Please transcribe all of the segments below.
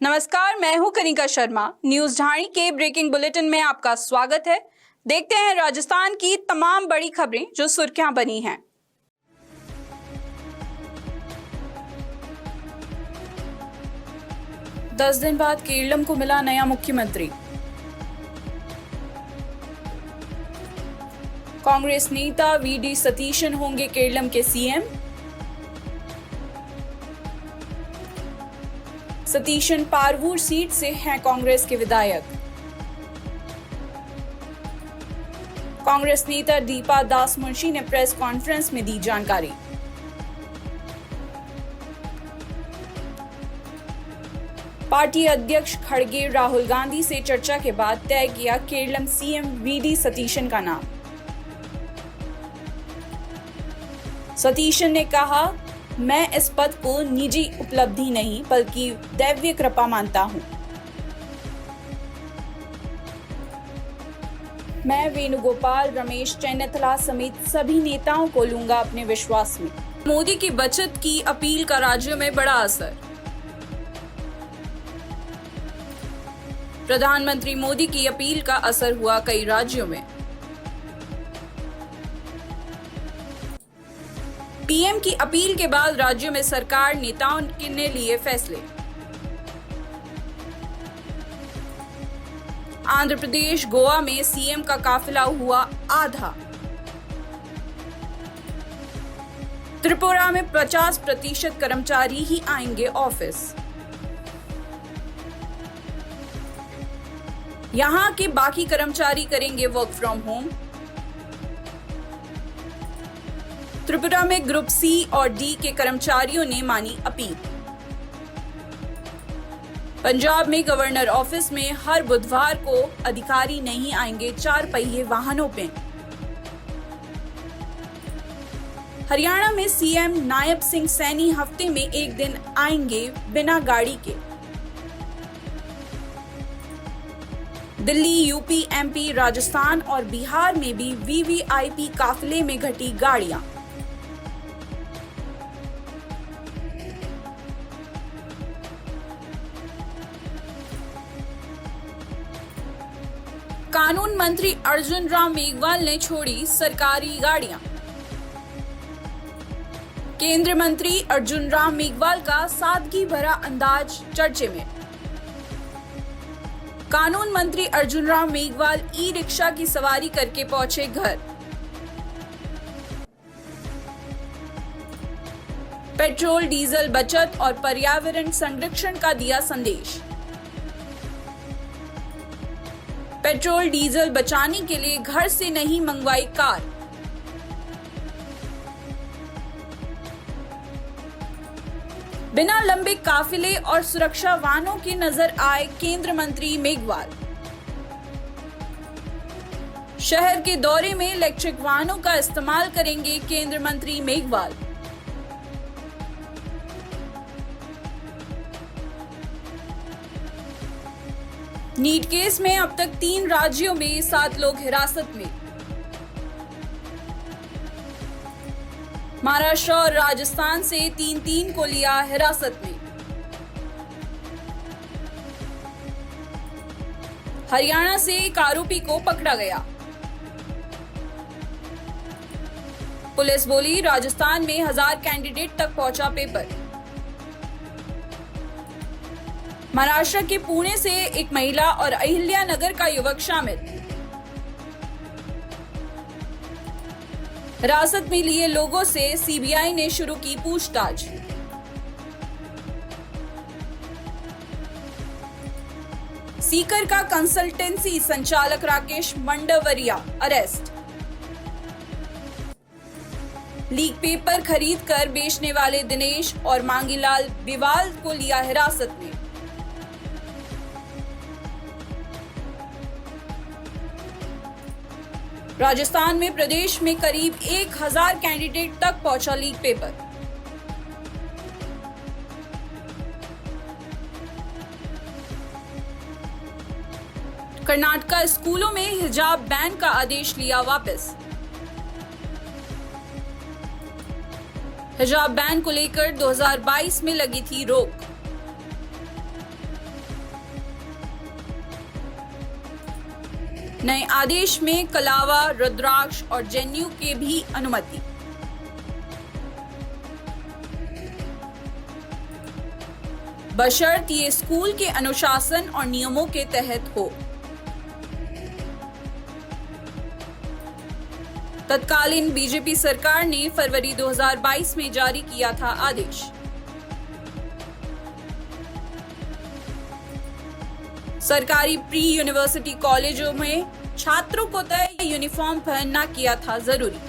नमस्कार, मैं हूं कनिका शर्मा। न्यूज झाड़ी के ब्रेकिंग बुलेटिन में आपका स्वागत है। देखते हैं राजस्थान की तमाम बड़ी खबरें जो सुर्खियां बनी हैं। दस दिन बाद केरलम को मिला नया मुख्यमंत्री। कांग्रेस नेता वीडी सतीशन होंगे केरलम के सीएम। सतीशन पारवूर सीट से हैं कांग्रेस के विधायक। कांग्रेस नेता दीपा दास मुंशी ने प्रेस कॉन्फ्रेंस में दी जानकारी। पार्टी अध्यक्ष खड़गे राहुल गांधी से चर्चा के बाद तय किया केरलम सीएम वीडी सतीशन का नाम। सतीशन ने कहा, मैं इस पद को निजी उपलब्धि नहीं बल्कि दैवीय कृपा मानता हूं। मैं वेणुगोपाल, रमेश चेन्नथला समेत सभी नेताओं को लूंगा अपने विश्वास में। मोदी की बचत की अपील का राज्यों में बड़ा असर। प्रधानमंत्री मोदी की अपील का असर हुआ कई राज्यों में। पीएम की अपील के बाद राज्यों में सरकार नेताओं ने लिए फैसले। आंध्र प्रदेश, गोवा में सीएम का काफिला हुआ आधा। त्रिपुरा में 50% कर्मचारी ही आएंगे ऑफिस। यहां के बाकी कर्मचारी करेंगे वर्क फ्रॉम होम। त्रिपुरा में ग्रुप सी और डी के कर्मचारियों ने मानी अपील। पंजाब में गवर्नर ऑफिस में हर बुधवार को अधिकारी नहीं आएंगे 4 पहिए वाहनों पे। हरियाणा में सीएम नायब सिंह सैनी हफ्ते में एक दिन आएंगे बिना गाड़ी के। दिल्ली, यूपी, एमपी, राजस्थान और बिहार में भी वीवीआईपी काफिले में घटी गाड़ियां। कानून मंत्री अर्जुन राम मेघवाल ने छोड़ी सरकारी गाड़ियां। केंद्रीय मंत्री अर्जुन राम मेघवाल का सादगी भरा अंदाज चर्चे में। कानून मंत्री अर्जुन राम मेघवाल ई रिक्शा की सवारी करके पहुंचे घर। पेट्रोल डीजल बचत और पर्यावरण संरक्षण का दिया संदेश। पेट्रोल डीजल बचाने के लिए घर से नहीं मंगवाई कार। बिना लंबे काफिले और सुरक्षा वाहनों के नजर आए केंद्रीय मंत्री मेघवाल। शहर के दौरे में इलेक्ट्रिक वाहनों का इस्तेमाल करेंगे केंद्रीय मंत्री मेघवाल। नीट केस में अब तक 3 राज्यों में 7 लोग हिरासत में। महाराष्ट्र और राजस्थान से 3 को लिया हिरासत में। हरियाणा से एक आरोपी को पकड़ा गया। पुलिस बोली, राजस्थान में 1000 कैंडिडेट तक पहुंचा पेपर। महाराष्ट्र के पुणे से एक महिला और अहिल्या नगर का युवक शामिल। हिरासत में लिए लोगों से सीबीआई ने शुरू की पूछताछ। सीकर का कंसल्टेंसी संचालक राकेश मंडवरिया अरेस्ट। लीक पेपर खरीद कर बेचने वाले दिनेश और मांगीलाल बिवाल को लिया हिरासत में। राजस्थान में प्रदेश में करीब 1000 कैंडिडेट तक पहुंचा लीक पेपर। कर्नाटका स्कूलों में हिजाब बैन का आदेश लिया वापस। हिजाब बैन को लेकर 2022 में लगी थी रोक। नए आदेश में कलावा, रुद्राक्ष और जनेऊ के भी अनुमति। बशर्त ये स्कूल के अनुशासन और नियमों के तहत हो। तत्कालीन बीजेपी सरकार ने फरवरी 2022 में जारी किया था आदेश। सरकारी प्री यूनिवर्सिटी कॉलेजों में छात्रों को तय यूनिफॉर्म पहनना किया था जरूरी।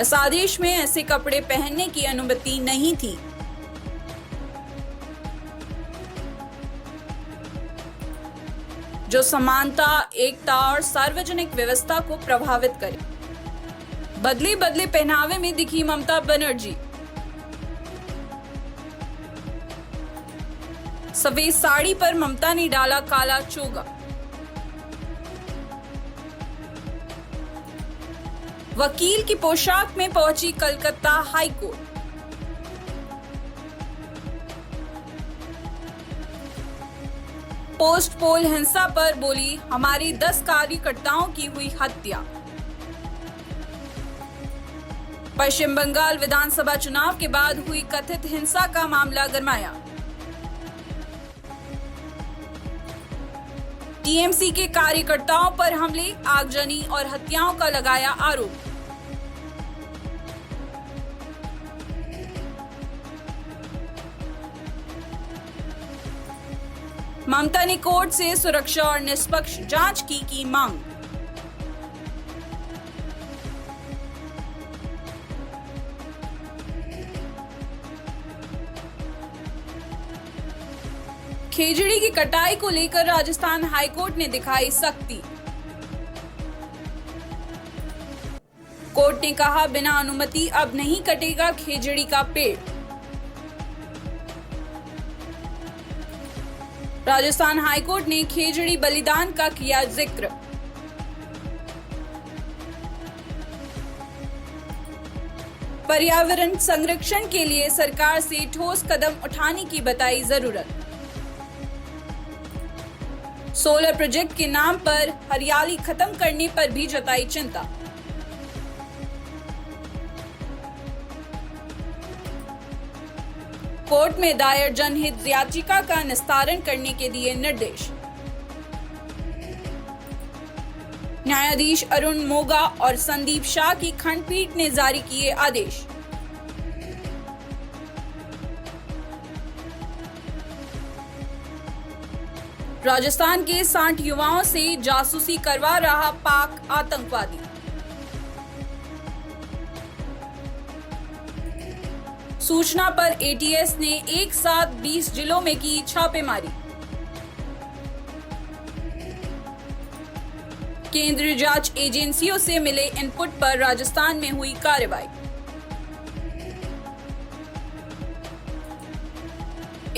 इस आदेश में ऐसे कपड़े पहनने की अनुमति नहीं थी। जो समानता, एकता और सार्वजनिक व्यवस्था को प्रभावित करे। बदले बदले पहनावे में दिखी ममता बनर्जी। सफेद साड़ी पर ममता ने डाला काला चोगा। वकील की पोशाक में पहुंची कलकत्ता हाई कोर्ट। पोस्ट पोल हिंसा पर बोली, हमारी 10 कार्यकर्ताओं की हुई हत्या। पश्चिम बंगाल विधानसभा चुनाव के बाद हुई कथित हिंसा का मामला गरमाया। टीएमसी के कार्यकर्ताओं पर हमले, आगजनी और हत्याओं का लगाया आरोप। ममता ने कोर्ट से सुरक्षा और निष्पक्ष जांच की मांग। खेजड़ी की कटाई को लेकर राजस्थान हाईकोर्ट ने दिखाई सख्ती। कोर्ट ने कहा, बिना अनुमति अब नहीं कटेगा खेजड़ी का पेड़। राजस्थान हाईकोर्ट ने खेजड़ी बलिदान का किया जिक्र। पर्यावरण संरक्षण के लिए सरकार से ठोस कदम उठाने की बताई जरूरत। सोलर प्रोजेक्ट के नाम पर हरियाली खत्म करने पर भी जताई चिंता। कोर्ट में दायर जनहित याचिका का निस्तारण करने के दिए निर्देश। न्यायाधीश अरुण मोगा और संदीप शाह की खंडपीठ ने जारी किए आदेश। राजस्थान के 60 युवाओं से जासूसी करवा रहा पाक आतंकवादी। सूचना पर एटीएस ने एक साथ 20 जिलों में की छापेमारी। केंद्रीय जांच एजेंसियों से मिले इनपुट पर राजस्थान में हुई कार्रवाई।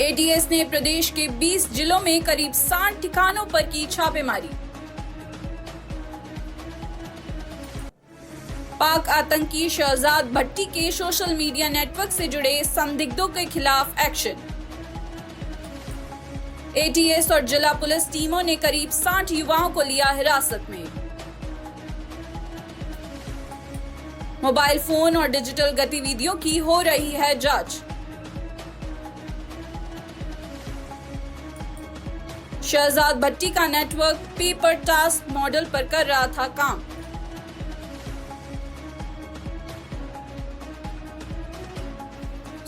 एटीएस ने प्रदेश के 20 जिलों में करीब 60 ठिकानों पर की छापेमारी। पाक आतंकी शहजाद भट्टी के सोशल मीडिया नेटवर्क से जुड़े संदिग्धों के खिलाफ एक्शन। एटीएस और जिला पुलिस टीमों ने करीब 60 युवाओं को लिया हिरासत में। मोबाइल फोन और डिजिटल गतिविधियों की हो रही है जांच। शहजाद भट्टी का नेटवर्क पेपर टास्क मॉडल पर कर रहा था काम।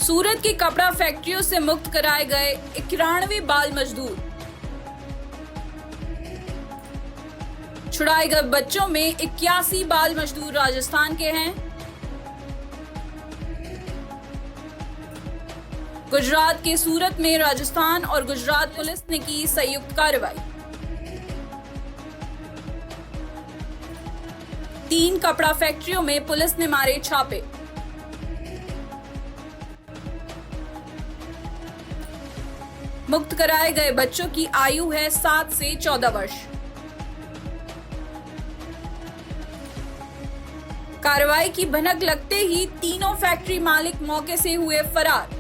सूरत की कपड़ा फैक्ट्रियों से मुक्त कराए गए 91 बाल मजदूर। छुड़ाए गए बच्चों में 81 बाल मजदूर राजस्थान के हैं। गुजरात के सूरत में राजस्थान और गुजरात पुलिस ने की संयुक्त कार्रवाई। 3 कपड़ा फैक्ट्रियों में पुलिस ने मारे छापे। मुक्त कराए गए बच्चों की आयु है 7 से 14 वर्ष। कार्रवाई की भनक लगते ही तीनों फैक्ट्री मालिक मौके से हुए फरार।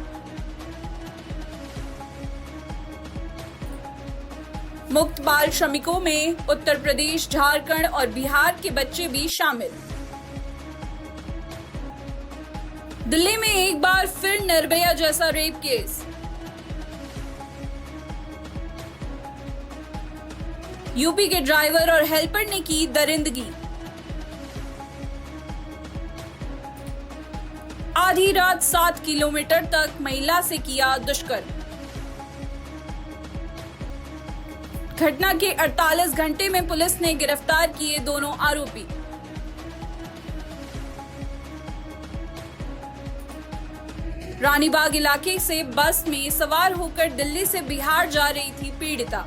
मुक्त बाल श्रमिकों में उत्तर प्रदेश, झारखंड और बिहार के बच्चे भी शामिल। दिल्ली में एक बार फिर निर्भया जैसा रेप केस। यूपी के ड्राइवर और हेल्पर ने की दरिंदगी। आधी रात 7 किलोमीटर तक महिला से किया दुष्कर्म। घटना के 48 घंटे में पुलिस ने गिरफ्तार किए दोनों आरोपी। रानीबाग इलाके से बस में सवार होकर दिल्ली से बिहार जा रही थी पीड़िता।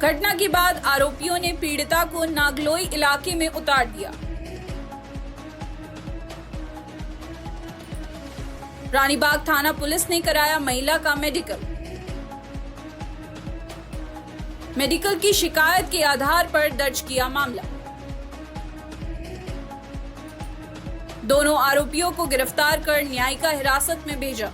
घटना के बाद आरोपियों ने पीड़िता को नागलोई इलाके में उतार दिया। रानीबाग थाना पुलिस ने कराया महिला का मेडिकल की शिकायत के आधार पर दर्ज किया मामला। दोनों आरोपियों को गिरफ्तार कर न्यायिक हिरासत में भेजा।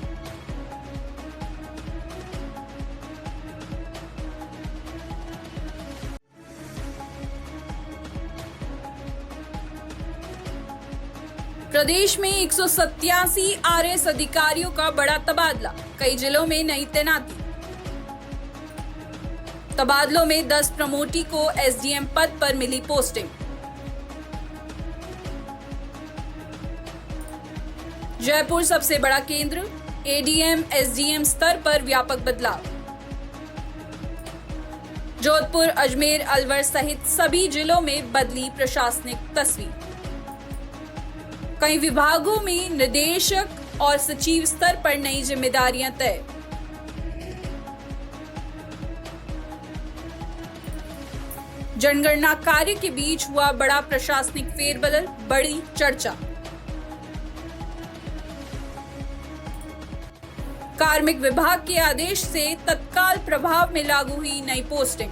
प्रदेश में 187 आरएस अधिकारियों का बड़ा तबादला, कई जिलों में नई तैनाती। तबादलों में 10 प्रमोटी को एसडीएम पद पर मिली पोस्टिंग। जयपुर सबसे बड़ा केंद्र, एडीएम एसडीएम स्तर पर व्यापक बदलाव। जोधपुर, अजमेर, अलवर सहित सभी जिलों में बदली प्रशासनिक तस्वीर। कई विभागों में निदेशक और सचिव स्तर पर नई जिम्मेदारियां तय। जनगणना कार्य के बीच हुआ बड़ा प्रशासनिक फेरबदल, बड़ी चर्चा। कार्मिक विभाग के आदेश से तत्काल प्रभाव में लागू हुई नई पोस्टिंग।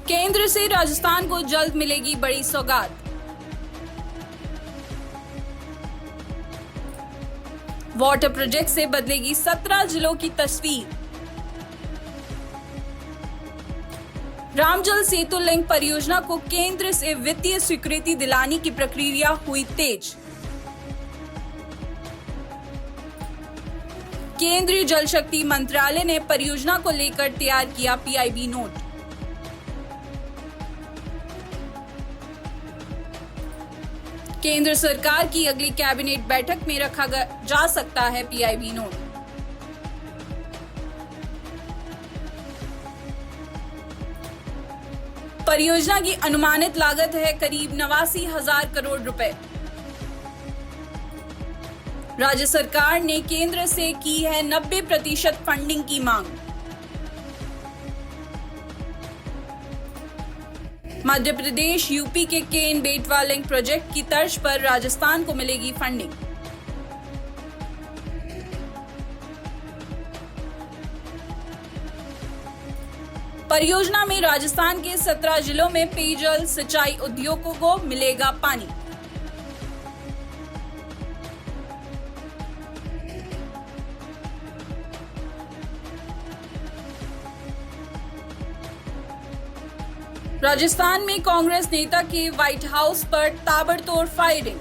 केंद्र से राजस्थान को जल्द मिलेगी बड़ी सौगात। वाटर प्रोजेक्ट से बदलेगी 17 जिलों की तस्वीर। रामजल सेतु लिंक परियोजना को केंद्र से वित्तीय स्वीकृति दिलाने की प्रक्रिया हुई तेज। केंद्रीय जल शक्ति मंत्रालय ने परियोजना को लेकर तैयार किया पीआईबी नोट। केंद्र सरकार की अगली कैबिनेट बैठक में रखा जा सकता है पीआईबी नोट। परियोजना की अनुमानित लागत है करीब 89,000 करोड़ रुपए। राज्य सरकार ने केंद्र से की है 90% फंडिंग की मांग। मध्य प्रदेश, यूपी के केन बेटवा लिंक प्रोजेक्ट की तर्ज पर राजस्थान को मिलेगी फंडिंग। परियोजना में राजस्थान के 17 जिलों में पेयजल सिंचाई उद्योगों को मिलेगा पानी। राजस्थान में कांग्रेस नेता के व्हाइट हाउस पर ताबड़तोड़ फायरिंग।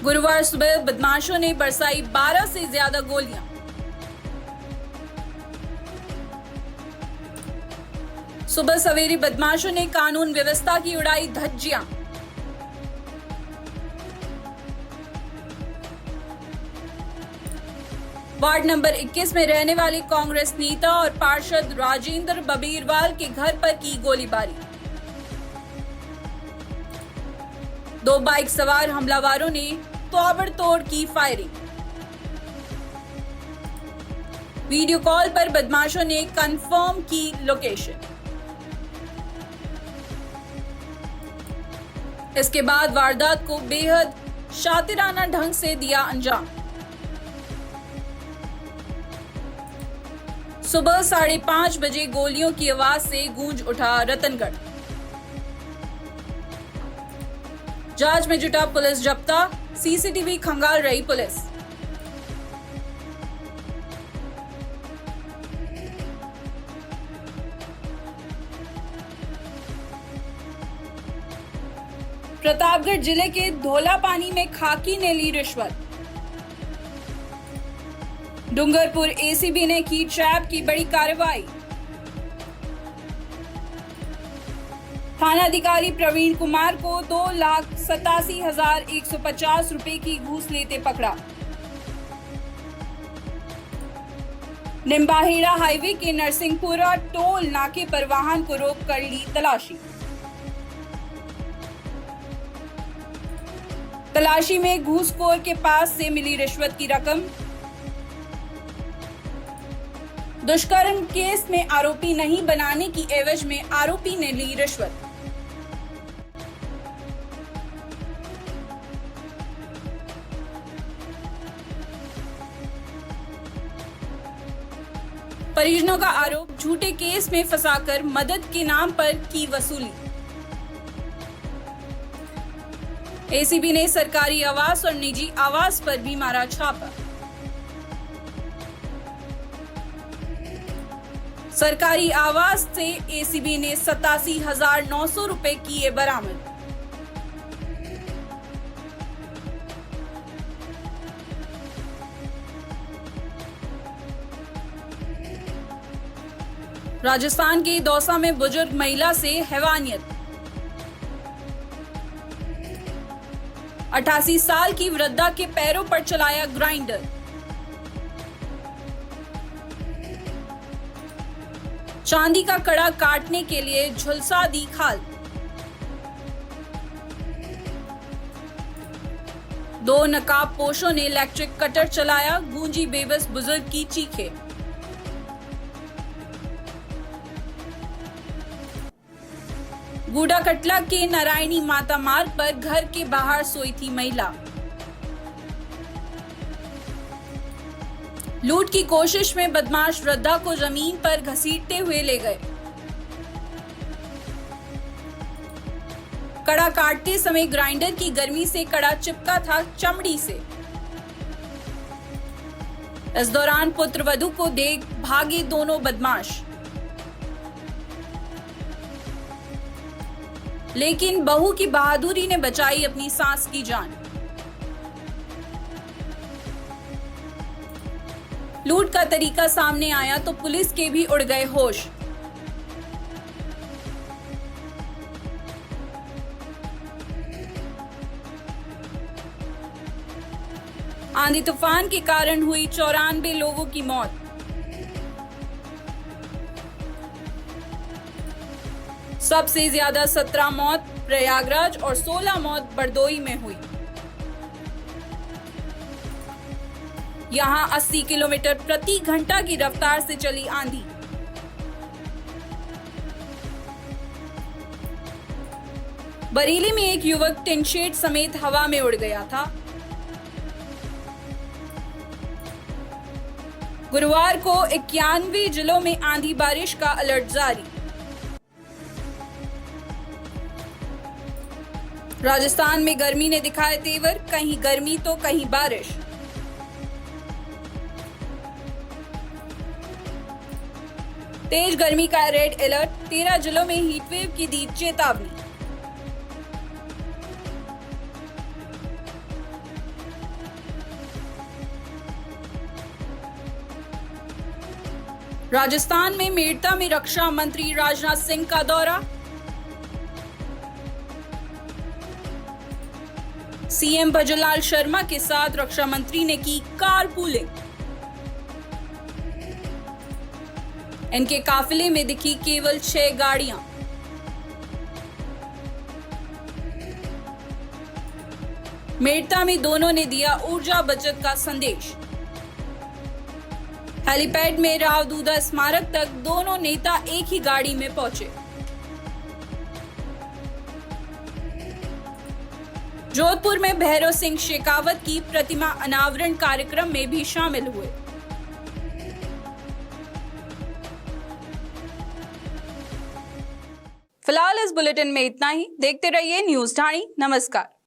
गुरुवार सुबह बदमाशों ने बरसाई 12 से ज्यादा गोलियां। सुबह सवेरे बदमाशों ने कानून व्यवस्था की उड़ाई धज्जियां। वार्ड नंबर 21 में रहने वाले कांग्रेस नेता और पार्षद राजेंद्र बबीरवाल के घर पर की गोलीबारी। 2 बाइक सवार हमलावरों ने ताबड़तोड़ की फायरिंग। वीडियो कॉल पर बदमाशों ने कंफर्म की लोकेशन। इसके बाद वारदात को बेहद शातिराना ढंग से दिया अंजाम। सुबह 5:30 बजे गोलियों की आवाज से गूंज उठा रतनगढ़। जांच में जुटा पुलिस जब्ता, सीसीटीवी खंगाल रही पुलिस। प्रतापगढ़ जिले के धौलापानी में खाकी ने ली रिश्वत। डूंगरपुर एसीबी ने की ट्रैप की बड़ी कार्रवाई। थानाधिकारी प्रवीण कुमार को 2,87,150 रुपए की घूस लेते पकड़ा। निम्बाहेड़ा हाईवे के नरसिंहपुरा टोल नाके पर वाहन को रोक कर ली तलाशी। तलाशी में घूसखोर के पास से मिली रिश्वत की रकम। दुष्कर्म केस में आरोपी नहीं बनाने की एवज में आरोपी ने ली रिश्वत। परिजनों का आरोप, झूठे केस में फंसाकर मदद के नाम पर की वसूली। एसीबी ने सरकारी आवास और निजी आवास पर भी मारा छापा। सरकारी आवास से एसीबी ने 87,900 रुपए किए बरामद। राजस्थान के दौसा में बुजुर्ग महिला से हैवानियत। 88 साल की वृद्धा के पैरों पर चलाया ग्राइंडर। चांदी का कड़ा काटने के लिए झुलसा दी खाल। 2 नकाब पोशों ने इलेक्ट्रिक कटर चलाया, गूंजी बेबस बुजुर्ग की चीखें। गूडा कटला के नारायणी माता मार्ग पर घर के बाहर सोई थी महिला। लूट की कोशिश में बदमाश वृद्धा को जमीन पर घसीटते हुए ले गए। कड़ा काटते समय ग्राइंडर की गर्मी से कड़ा चिपका था चमड़ी से। इस दौरान पुत्रवधू को देख भागे दोनों बदमाश, लेकिन बहू की बहादुरी ने बचाई अपनी सास की जान। लूट का तरीका सामने आया तो पुलिस के भी उड़ गए होश। आंधी तूफान के कारण हुई 94 लोगों की मौत। सबसे ज्यादा 17 मौत प्रयागराज और 16 मौत बरदोई में हुई। यहां 80 किलोमीटर प्रति घंटा की रफ्तार से चली आंधी। बरेली में एक युवक टिन शेड समेत हवा में उड़ गया था। गुरुवार को 91 जिलों में आंधी बारिश का अलर्ट जारी। राजस्थान में गर्मी ने दिखाए तेवर, कहीं गर्मी तो कहीं बारिश। तेज गर्मी का रेड अलर्ट, 13 जिलों में हीटवेव की दी चेतावनी। राजस्थान में मेड़ता में रक्षा मंत्री राजनाथ सिंह का दौरा। सीएम भजनलाल शर्मा के साथ रक्षा मंत्री ने की कारपूलिंग। इनके काफिले में दिखी केवल 6 गाड़ियां। मेड़ता में दोनों ने दिया ऊर्जा बचत का संदेश। हेलीपैड में राव दूधा स्मारक तक दोनों नेता एक ही गाड़ी में पहुंचे। जोधपुर में भैरव सिंह शेखावत की प्रतिमा अनावरण कार्यक्रम में भी शामिल हुए। फिलहाल इस बुलेटिन में इतना ही। देखते रहिए न्यूज ढाणी। नमस्कार।